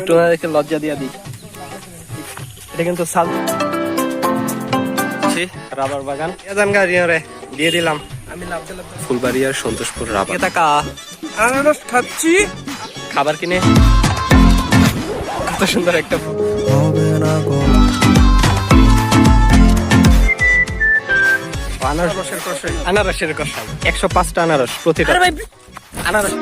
একটু না দেখে লজ্জা দিয়া দিই। এটা কিন্তু সাল রাবার বাগান দিয়ে দিলাম। আমি ফুলবাড়িয়ার সন্তোষপুর রাবার। টাকা আনারস খাচ্ছি। খাবার কিনে কত সুন্দর একটা আনারসের কষাই। 105টা আনারস প্রতিটা। আনারস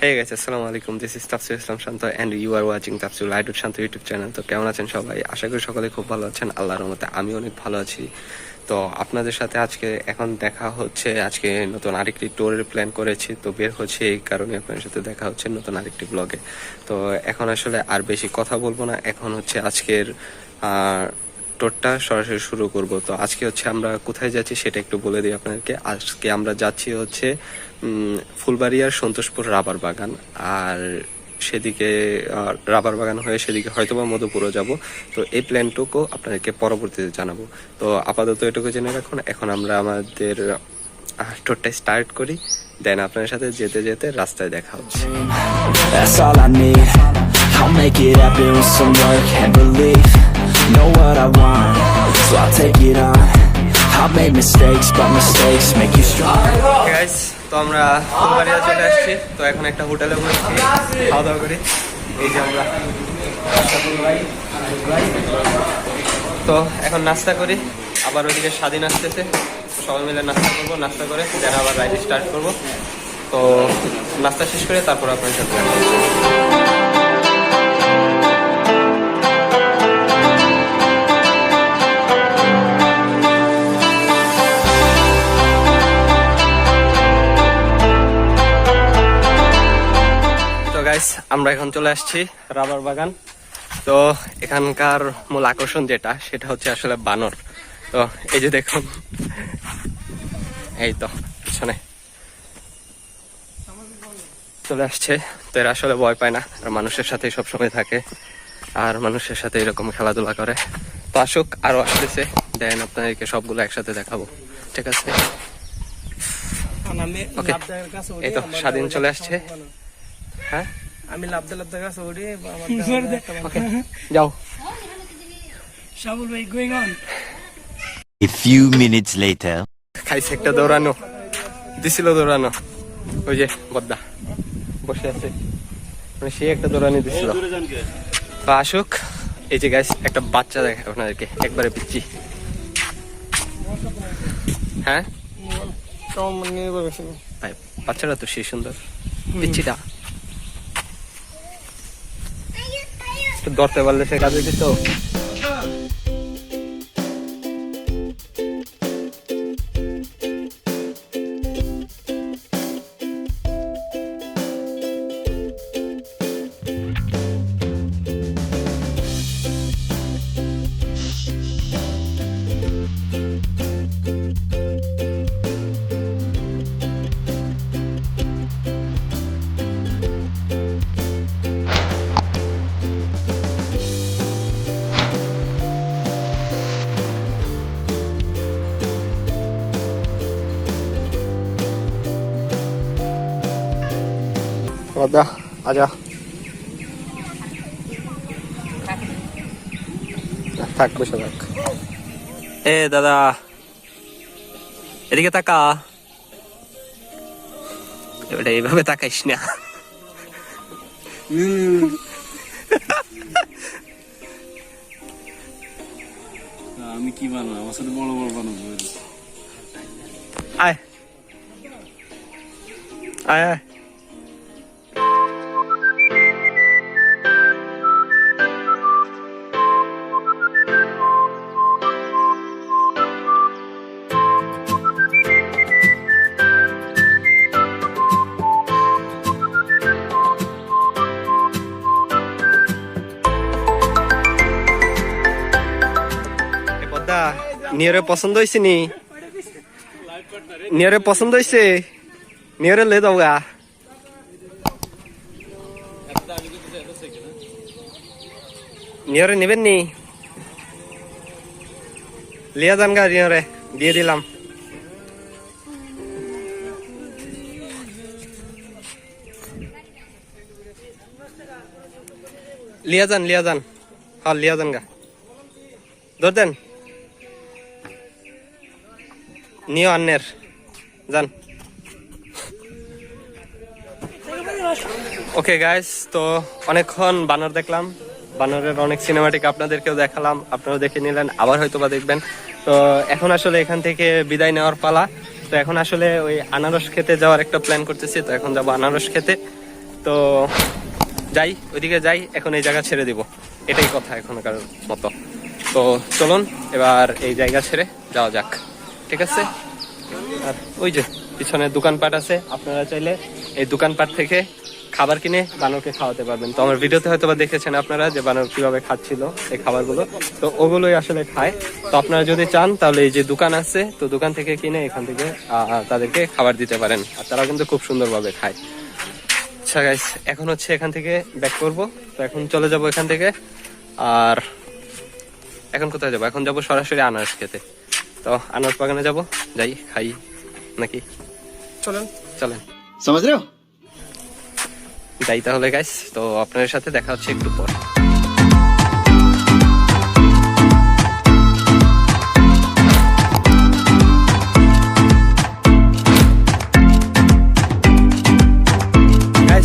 Hey guys, আসসালামু আলাইকুম। দিস ইজ তাফসির ইসলাম শান্ত এন্ড ইউ আর ওয়াচিং তাফসির লাইটউড শান্ত ইউটিউব চ্যানেল। তো কেমন আছেন সবাই? আশা করি সকলে খুব ভালো আছেন। আল্লাহর রহমতে আমি অনেক ভালো আছি। তো আপনাদের সাথে আজকে এখন দেখা হচ্ছে। আজকে নতুন আরেকটি ট্যুরের প্ল্যান করেছি, তো বের হচ্ছে এই কারণে আপনাদের সাথে দেখা হচ্ছে নতুন আরেকটি ব্লগে। তো এখন আসলে আর বেশি কথা বলবো না, এখন হচ্ছে আজকের ট্যুরটা সরাসরি শুরু করব। তো আজকে হচ্ছে আমরা কোথায় যাচ্ছি সেটা একটু বলে দিই আপনাদেরকে। আজকে আমরা যাচ্ছি হচ্ছে ফুলবাড়িয়ার সন্তোষপুর রাবার বাগান, আর সেদিকে রাবার বাগান হয়ে সেদিকে হয়তোবা মধুপুরও যাব। তো এই প্ল্যানটুকু আপনাদেরকে পরবর্তীতে জানাবো। তো আপাতত এটুকু জেনে রাখুন। এখন আমরা আমাদের ট্যুরটা স্টার্ট করি, দেন আপনাদের সাথে যেতে যেতে রাস্তায় দেখা হচ্ছে। That's all I need. I'll make it happen with some work and belief. Know what I want, so I'll take it on. I've made mistakes, but mistakes make you strong. Guys, তো আমরা ফুলবাড়িয়া চলে আসছি। তো এখন একটা হোটেলে বসেছি, খাওয়া দাওয়া করি। এই যে আমরা তো এখন নাস্তা করি, আবার ওইদিকে স্বাধীন আসতেছে। সবাই মিলে নাস্তা করবো, নাস্তা করে দেন আবার রাইড স্টার্ট করবো। তো নাস্তা শেষ করে তারপর আপনার সাথে আমরা এখন চলে আসছি রাবার বাগান। তো এখানকার মূল আকর্ষণ যেটা সেটা হচ্ছে আসলে বানর। তো এই যে দেখুন, এই তো পিছনে চলে আসছে। তো এরা আসলে ভয় পায় না, আর মানুষের সাথে সবসময় থাকে, আর মানুষের সাথে এরকম খেলাধুলা করে। তো আসুক, আরো আসতেছে, দেন আপনাদেরকে সবগুলো একসাথে দেখাবো, ঠিক আছে? ওকে, এই তো স্বাধীন চলে আসছে। হ্যাঁ, আমি লাভদা গাছে উঠি। ওকে, যাও। শাবুল ভাই, going on. A few minutes later. খাইছে একটা দৌড়ানো, দিছিল দৌড়ানো। ওই যে বদ্দা বসে আছে, মানে সে একটা দৌড়ানি দিছিল। তো আসুক, এই যে গাইস একটা বাচ্চা দেখে আপনাদেরকে, একবারে পিচ্ছি। হ্যাঁ ভাই, বাচ্চাটা তো সেই সুন্দর, পিচ্ছিটা ধরতে পারলে সে কাজে দিত। দাদা আজা, থাক বসে থাক। এ দাদা, এদিকে তাকা। এবারে এইভাবে তাকাইস না। আমি কি বানাবো? আমার সাথে বড় বড় বানাবো। আয় আয় আয়। নিয়রে পছন্দ হয়েছে নি? নিয়রে পছন্দ হয়েছে? নিয়রে লে দাও গা। নিয়রে নেবেন নি? লিয়া যান গা নিয়রে, দিয়ে দিলাম। লিয়া যান হ্যাঁ লিয়া যান গা, ধর দেন নিও আন্নের যান। ওকে গাইস, তো অনেকক্ষণ বানর দেখলাম, বানরের অনেক সিনেমাটিক আপনাদেরকেও দেখালাম, আপনারাও দেখে নিলেন, আবার হয়তো বা দেখবেন। তো এখন আসলে এখান থেকে বিদায় নেওয়ার পালা। তো এখন আসলে ওই আনারস খেতে যাওয়ার একটা প্ল্যান করতেছি, তো এখন যাবো আনারস খেতে। তো যাই, ওইদিকে যাই, এখন এই জায়গা ছেড়ে দিব, এটাই কথা এখনকার মতো। তো চলুন এবার এই জায়গা ছেড়ে যাওয়া যাক, ঠিক আছে? আর ওই যে পিছনে দোকানপাট আছে, আপনারা চাইলে এই দোকানপাট থেকে খাবার কিনে বানরকে খাওয়াতে পারবেন। তো আমার ভিডিওতে হয়তো বা দেখেছেন আপনারা যে বানর কিভাবে খাচ্ছিল এই খাবারগুলো, তো ওগুলোই আসলে খায়। তো আপনারা যদি চান তাহলে এই যে দোকান আছে, তো দোকান থেকে কিনে এখান থেকে তাদেরকে খাবার দিতে পারেন, আর তারা কিন্তু খুব সুন্দরভাবে খায়। আচ্ছা গাইস, এখন হচ্ছে এখান থেকে ব্যাক করব, তো এখন চলে যাব এখান থেকে। আর এখন কোথায় যাবো? এখন যাবো সরাসরি আনারস খেতে। তো আনারস বাগানে যাব, যাই খাই নাকি? চলেন চলেন समझ रहे हो? যাই তাহলে গাইস, তো আপনাদের সাথে দেখা হচ্ছে একটু পর।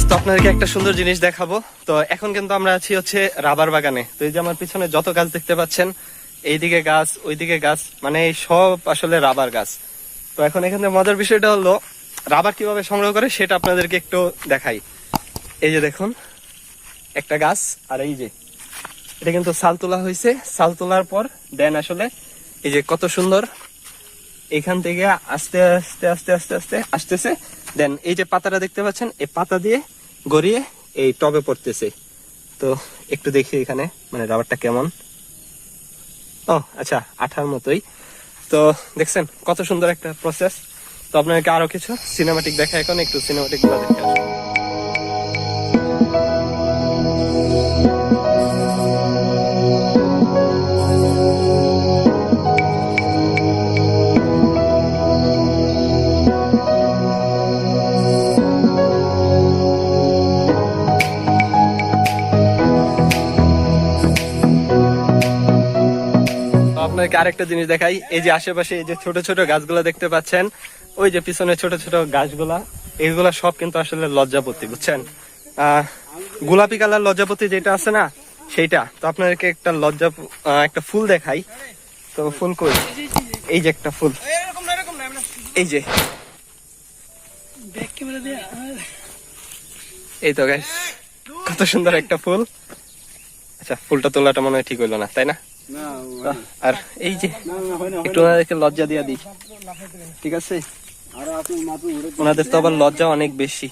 তো আপনাদেরকে একটা সুন্দর জিনিস দেখাবো। তো এখন কিন্তু আমরা আছি হচ্ছে রাবার বাগানে। তো এই যে আমার পিছনে যত গাছ দেখতে পাচ্ছেন, এইদিকে গাছ ওইদিকে গাছ, মানে এই সব আসলে রাবার গাছ। তো এখন এখানে মজার বিষয়টা হলো রাবার কিভাবে সংগ্রহ করে সেটা আপনাদেরকে একটু দেখাই। এই যে দেখুন একটা গাছ, আর এই যে এটা কিন্তু সাল তোলা হয়েছে, সাল তোলার পর দেন আসলে এই যে কত সুন্দর এখান থেকে আস্তে আস্তে আস্তে আস্তে আস্তে আসতেছে। দেন এই যে পাতাটা দেখতে পাচ্ছেন, এই পাতা দিয়ে গড়িয়ে এই টবে পড়তেছে। তো একটু দেখি এখানে মানে রাবারটা কেমন। ও আচ্ছা, আঠার মতোই। তো দেখছেন কত সুন্দর একটা প্রসেস। তো আপনাকে আরো কিছু সিনেমাটিক দেখা, এখন একটু সিনেমাটিক গুলো দেখে আসুন। আপনাকে আরেকটা জিনিস দেখাই, এই যে আশেপাশে এই যে ছোট ছোট গাছগুলা দেখতে পাচ্ছেন, ওই যে পিছনে ছোট ছোট গাছগুলা, এইগুলা সব কিন্তু আসলে লজ্জাপতি, বুঝছেন? গোলাপি কালার লজ্জাপতি যেটা আছে না, সেইটা। তো আপনাদেরকে একটা একটা ফুল দেখাই। তো ফুল কই? এই যে একটা ফুল, এই যে, ব্যাক ক্যামেরা দিয়ে এই তো গাইস, কত সুন্দর একটা ফুল। আচ্ছা, ফুলটা তোলাটা মনে হয় ঠিক হইলো না, তাই না? আর এই যে একটু ওনাদেরকে লজ্জা দিয়া দিই, ঠিক আছে? ওনাদের তো আবার লজ্জা অনেক বেশি,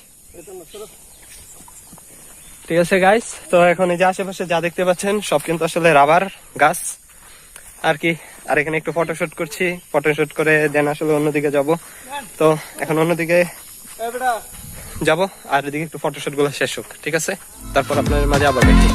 ঠিক আছে গাইস? তো এখন এই যে আশেপাশে যা দেখতে পাচ্ছেন সব কিন্তু আসলে রাবার গাছ আর কি। আর এখানে একটু ফটোশুট করছি, ফটোশুট করে দেন আসলে অন্যদিকে যাব। তো এখন অন্যদিকে যাব, আর এদিকে একটু ফটোশুট গুলো শেষ হোক, ঠিক আছে? তারপর আপনাদের মাঝে আবার দেখি।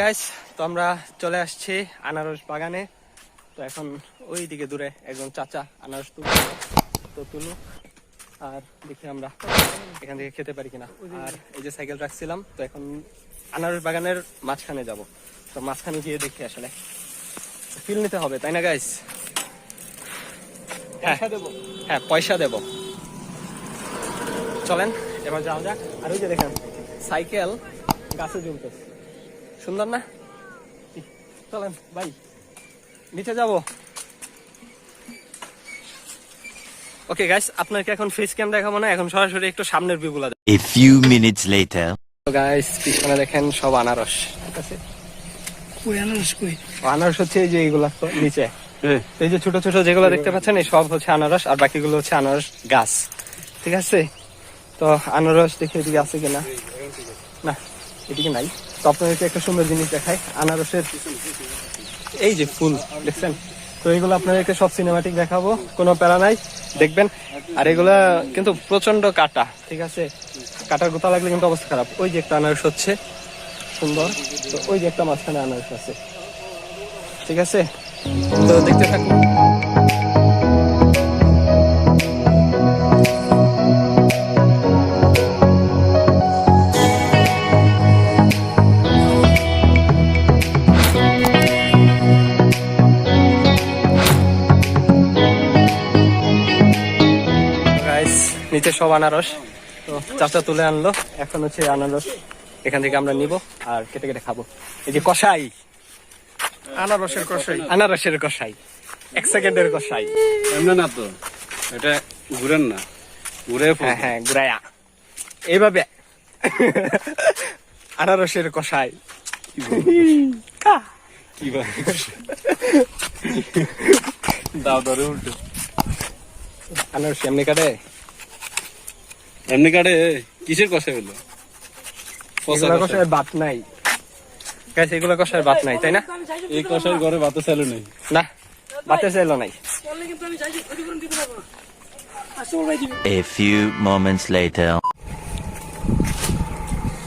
গাইস, তো আমরা চলে আসছি আনারস বাগানে। তো এখন ওই দিকে দূরে একজন চাচা আনারস তুলুক, আর দেখি আমরা এখান থেকে খেতে পারি কিনা। আর এই যে সাইকেল রাখছিলাম, তো এখন আনারস বাগানের মাঝখানে যাব। তো মাঝখানে গিয়ে দেখি আসলে ফিল নিতে হবে, তাই না গাইস? হ্যাঁ, পয়সা দেব। চলেন এবার যাওয়া যাক। আর ওই যে দেখেন সাইকেল গাছে ঝুলতেছে, সুন্দর না? চলেন ভাই, নিচে যাবো। ওকে গাইস, আপনাকে এখন ফেস ক্যাম দেখাবো না, এখন সরাসরি একটু সামনের ভিউগুলো। A few minutes later. তো গাইস পিছনে দেখেন সব আনারস, ঠিক আছে? কই আনারস কই? আনারস হচ্ছে এই যে এইগুলা তো নিচে, তো এই যে ছোট ছোট যেগুলো দেখতে পাচ্ছেন এই সব হচ্ছে আনারস, আর বাকিগুলো হচ্ছে আনারস গাছ, ঠিক আছে? তো আনারস দেখে এদিকে আছে কিনা, না এদিকে নাই। তো আপনাদেরকে একটা সুন্দর জিনিস দেখাই, আনারসের এই যে ফুল দেখছেন, তো এগুলো আপনাদেরকে সব সিনেমাটিক দেখাবো, কোনো প্যারা নাই, দেখবেন। আর এগুলা কিন্তু প্রচন্ড কাটা, ঠিক আছে? কাটার গোতা লাগলে কিন্তু অবস্থা খারাপ। ওই যে একটা আনারস হচ্ছে সুন্দর, তো ওই যে একটা মাঝখানে আনারস আছে, ঠিক আছে? তো দেখতে থাকুন। গাইস নিচে সব আনারস, তো চাচা তুলে আনলো, এখন হচ্ছে আনারস এখান থেকে আমরা নিব আর কেটে কেটে খাবো। এই যে কষাই, আনারসের কষাই। আনারসের কষাই, 1 সেকেন্ডের কষাই। এমনি না তো, এটা ঘুরেন না, ঘুরে হ্যাঁ হ্যাঁ ঘুরাইয়া এইভাবে আনারসের কষাই। কি ভাই দাও ধরে উল্টো আনারস এমনি কাটে, এমনি কাটে। কিসের কষা হলো? এগুলা কষায় বাত নাই গাইস, এগুলা কষায় বাত নাই, তাই না? এই কষার ঘরে ভাতে চালু নেই। না বাতে চাইলো নাই। A few moments later.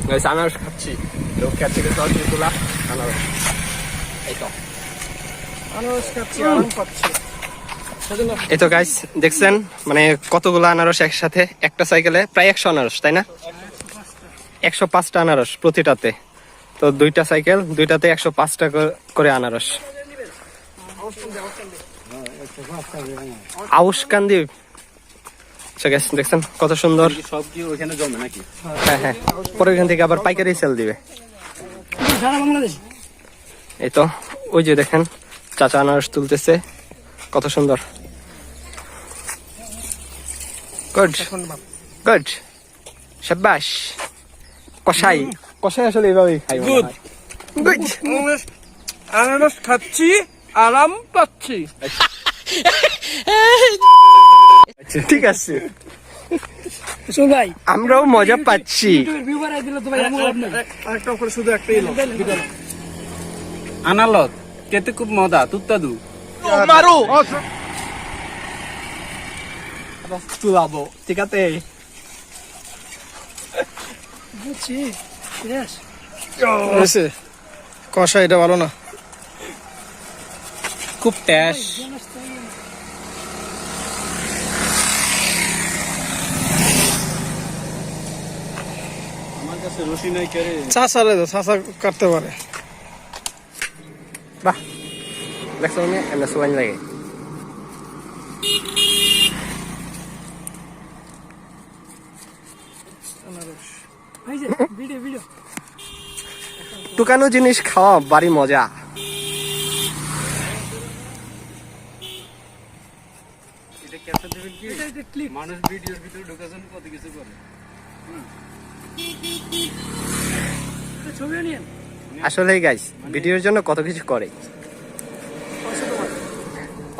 Guys আনারস খাচ্ছি, লোক খেত থেকে সরাসরি তোলা আনারস, এই তো আনারস খাচ্ছি, আরাম পাচ্ছি। এই তো গাইস দেখছেন মানে কতগুলো আনারস একসাথে, একটা সাইকেলে প্রায় 100 আনারস, তাই না? 105টা আনারস প্রতিটাতে, তো 2টা সাইকেল, 2টাতে 105টা করে আনারস। আউশকান্দি, আচ্ছা গাইস দেখছেন কত সুন্দর। সব কি ওখানে জমে নাকি? হ্যাঁ হ্যাঁ, পরে এখান থেকে আবার পাইকারি সেল দিবে। সারা বাংলাদেশ এই তো ওই যে দেখেন চাচা আনারস তুলতেছে, কত সুন্দর। গুড গুড, শাবাশ। কষাই, কষাই আসলে এইভাবেই খাই। গুড গুড, আনারস খাচ্ছি, আরাম পাচ্ছি। ঠিক আছে, চল ভাই, আমরাও মজা পাচ্ছি। ভিউ বাড়াই দিলে তো ভাই আমার লাভ নাই। আরেকটা করে শুধু একটাই লোক আনালত কেতে খুব মজা তুত্তাদু মারো তুলাবো, ঠিক আছে? বুঝছি, yes. হয়েছে কষা, এটা ভালো না। খুব ট্যাশ। আমার কাছে রশি নাই কে রে। চাষারে তো চাষা কাটতে পারে। বাহ, দেখছো আমি এমনি সোয়াইন লাগে। এই যে ভিডিও ভিডিও টুকানো জিনিস খাওয়া বাড়ি মজা। এটা ক্যাপচার দিবেন কি? এটা ক্লিপ। মানুষ ভিডিওর ভিতরে ঢোকাছেন কত কিছু করে। ছবিও নিয়েন। আসলে গাইস ভিডিওর জন্য কত কিছু করে,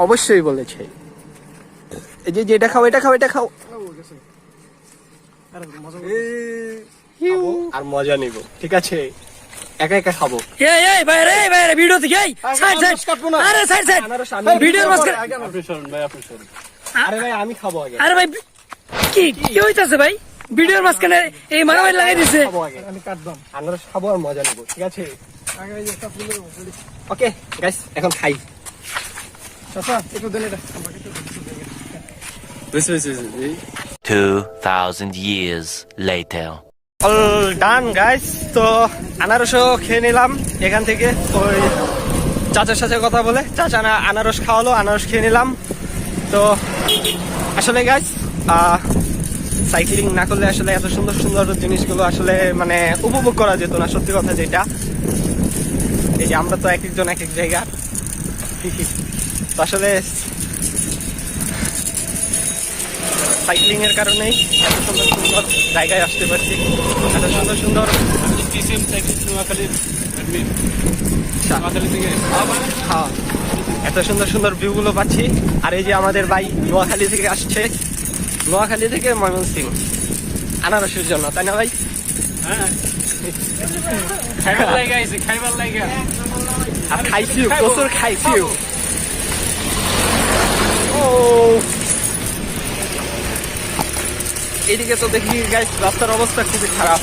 অবশ্যই বলেছে। এই যে এটা খাও, এটা খাও, এটা খাও, আর মজা নিব, ঠিক আছে? একা একা খাবো। এই ভাই ভিডিও থেকে এই সাইড সাইড কাটবো না। আরে সাইড সাইড আনারস আমি- ভিডিওর মাঝখানে। আপনি সরুন ভাই, আপনি সরুন। আরে ভাই আমি খাবো আগে, আরে ভাই কি কি হইতাছে ভাই? ভিডিওর মাঝখানে এই মারামারি লাগাই দিছে। খাবো আগে, আমি কাটবাম আনারস খাবো আর মজা নিব, ঠিক আছে? আগে এই যে একটা ফুলের ওকে গাইস এখন খাই। চাষা একটু দেন এটা। বেশ বেশ বেশ, এই 2000 years later. All done guys, তো আনারসও খেয়ে নিলাম এখান থেকে। ওই চাচার সাথে কথা বলে চাচা আনারস খাওয়ালো, আনারস খেয়ে নিলাম। তো আসলে গাইস সাইক্লিং না করলে আসলে এত সুন্দর সুন্দর জিনিসগুলো আসলে মানে উপভোগ করা যেত না, সত্যি কথা যেটা। এই যে আমরা তো এক একজন এক এক জায়গা, তো আসলে সাইক্লিং এর কারণেই এত সুন্দর সুন্দর জায়গায় আসতে পারছি, এত সুন্দর সুন্দর টিসিএম সাইকেল নোয়াখালী থেকে হ্যাঁ এত সুন্দর সুন্দর ভিউগুলো পাচ্ছি। আর এই যে আমাদের ভাই নোয়াখালী থেকে আসছে, নোয়াখালী থেকে ময়মনসিংহ আনারসের জন্য, তাই না ভাই? হ্যাঁ খাইবার লাগা আইছে, খাইবার লাগা। আর খাইছিও, প্রচুর খাইছিও। ও এদিকে তো দেখি গাইস রাস্তার অবস্থা খুবই খারাপ,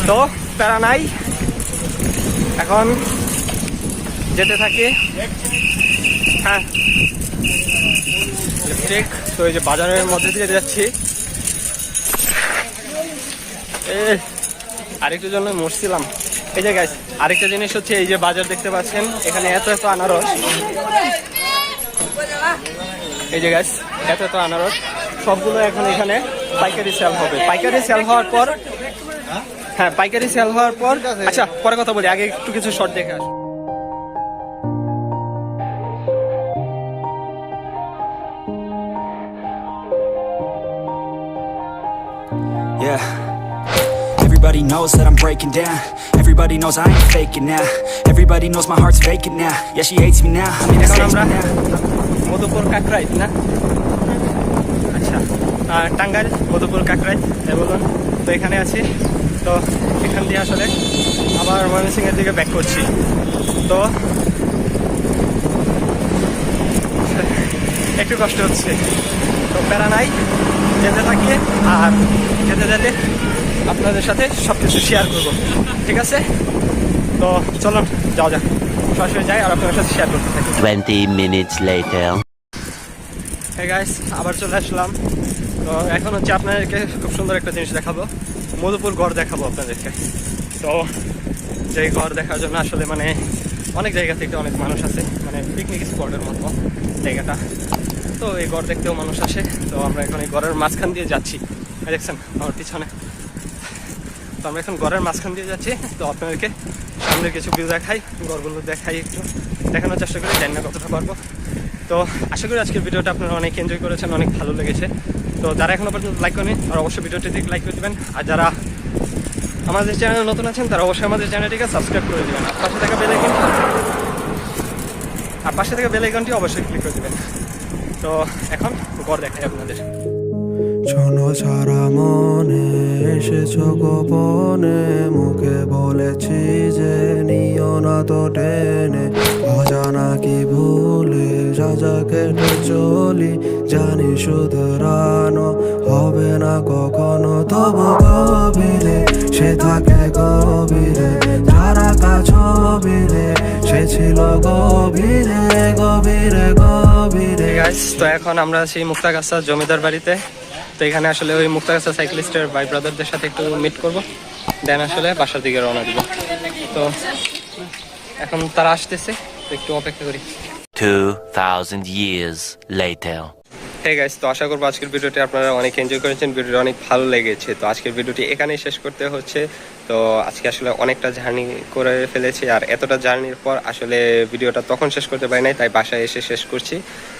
তো প্যারা নাই, এখন যেতে থাকি। হ্যাঁ ঠিক তো এই যে বাজারের মধ্যে দিয়ে যাচ্ছি। আরেকটু জন্য মরছিলাম। এই যে গাইস আরেকটা জিনিস হচ্ছে, এই যে বাজার দেখতে পাচ্ছেন, এখানে এত এত আনারস, এই যে গাইস এত এত আনারস, সবগুলো এখন এখানে পাইকারি সেল হবে। পাইকারি সেল হওয়ার পর, হ্যাঁ পাইকারি সেল হওয়ার পর, আচ্ছা পরে কথা বলি, আগে একটু কিছু শর্ট দেখে আসি। Yeah. Everybody knows that I'm breaking down. Everybody knows I ain't faking now. Everybody knows my heart's vacant now. Yeah, she hates me now. I mean, এখন that's আমরা me now. মধুপুর কাকরাইল না, আচ্ছা টাঙ্গাইল মধুপুর কাকরাইল তাই বলুন। তো এখানে আছি, তো এখান দিয়ে আসলে আবার ময়মনসিংহের দিকে ব্যাক করছি। তো একটু কষ্ট হচ্ছে, তো প্যারা নাই, যেতে থাকি। আর যেতে যেতে আপনাদের সাথে সব কিছু শেয়ার করবো, ঠিক আছে? তো চলুন যাওয়া যাক, সরাসরি যাই আর আপনাদের সাথে শেয়ার করতে থাকি। 20 minutes later. হ্যাঁ গাইস আবার চলে আসলাম। তো এখন হচ্ছে আপনাদেরকে খুব সুন্দর একটা জিনিস দেখাবো, মধুপুর গড় দেখাবো আপনাদেরকে। তো যেই গড় দেখার জন্য আসলে মানে অনেক জায়গা থেকে অনেক মানুষ আসে, মানে পিকনিক স্পটের মতো জায়গাটা। তো এই গড় দেখতেও মানুষ আসে। তো আমরা এখন এই গড়ের মাঝখান দিয়ে যাচ্ছি, দেখছেন আমার পিছনে। তো আমরা এখন গড়ের মাঝখান দিয়ে যাচ্ছি। তো আপনাদেরকে সামনের কিছু ভিউ দেখাই, গড়গুলো দেখাই, একটু দেখানোর চেষ্টা করি, জানি না কতটা পারবো। তো আশা করি আজকের ভিডিওটা আপনারা অনেক এনজয় করেছেন, অনেক ভালো লেগেছে। তো যারা এখনো পর্যন্ত লাইক করেনি আর অবশ্যই ভিডিওটিতে লাইক করে দেবেন। আর যারা আমাদের চ্যানেলে নতুন আছেন তারা অবশ্যই আমাদের চ্যানেলটিকে সাবস্ক্রাইব করে দেবেন। আর পাশে থাকা বেল আইকনটি অবশ্যই ক্লিক করে দেবেন। তো এখন গড় দেখাই আপনাদের। শোনো সারা মনে এসেছো গোপনে, মুখে বলেছি যে নিও না তো টেনে, অজানা কি ভুলে সাজা কেটে চলি, জানি শুধরানো হবে না কখনো, তবু গভীরে সে থাকে গভীরে, যারা কাছবিরে সে ছিল গভীরে গভীরে গভীরে। তো এখন আমরা আছি মুক্তাগাছা জমিদার বাড়িতে। তো এখানে আসলে ওই মুক্তাগাছা সাইক্লিস্টের ভাই ব্রাদারদের সাথে একটু মিট করব, দেন আসলে বাসার দিকে রওনা দিব। তো এখন তারা আসতেছে, তো একটু অপেক্ষা করি। 2000 years later. হ্যাঁ গাইস, তো আশা করবো আজকের ভিডিওটি আপনারা অনেক এনজয় করেছেন, ভিডিওটি অনেক ভালো লেগেছে। তো আজকের ভিডিওটি এখানেই শেষ করতে হচ্ছে। তো আজকে আসলে অনেকটা জার্নি করে ফেলেছি, আর এতটা জার্নির পর আসলে ভিডিওটা তখন শেষ করতে পারি নাই, তাই বাসায় এসে শেষ করছি।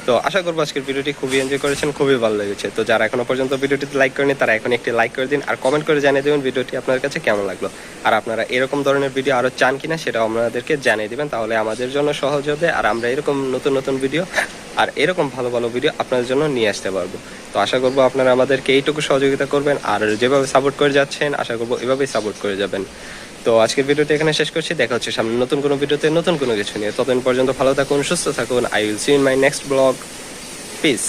তো আশা করবো আজকের ভিডিওটি খুবই এনজয় করেছেন, খুবই ভালো লেগেছে। তো যারা এখনো পর্যন্ত ভিডিওটিতে লাইক করেনি তারা এখন একটি লাইক করে দিন, আর কমেন্ট করে জানিয়ে দেবেন ভিডিওটি আপনার কাছে কেমন লাগলো। আর আপনারা এরকম ধরনের ভিডিও আরও চান কিনা সেটাও আমাদেরকে জানিয়ে দেবেন, তাহলে আমাদের জন্য সহজ হবে, আর আমরা এরকম নতুন নতুন ভিডিও আর এরকম ভালো ভালো ভিডিও আপনাদের জন্য নিয়ে আসতে পারবো। তো আশা করবো আপনারা আমাদেরকে এইটুকু সহযোগিতা করবেন, আর যেভাবে সাপোর্ট করে যাচ্ছেন আশা করবো এভাবেই সাপোর্ট করে যাবেন। তো আজকের ভিডিওটি এখানে শেষ করছি, দেখা হচ্ছে সামনে নতুন কোনো ভিডিওতে নতুন কোনো কিছু নিয়ে। ততদিন পর্যন্ত ভালো থাকুন, সুস্থ থাকুন। I will see in my next blog. Piece.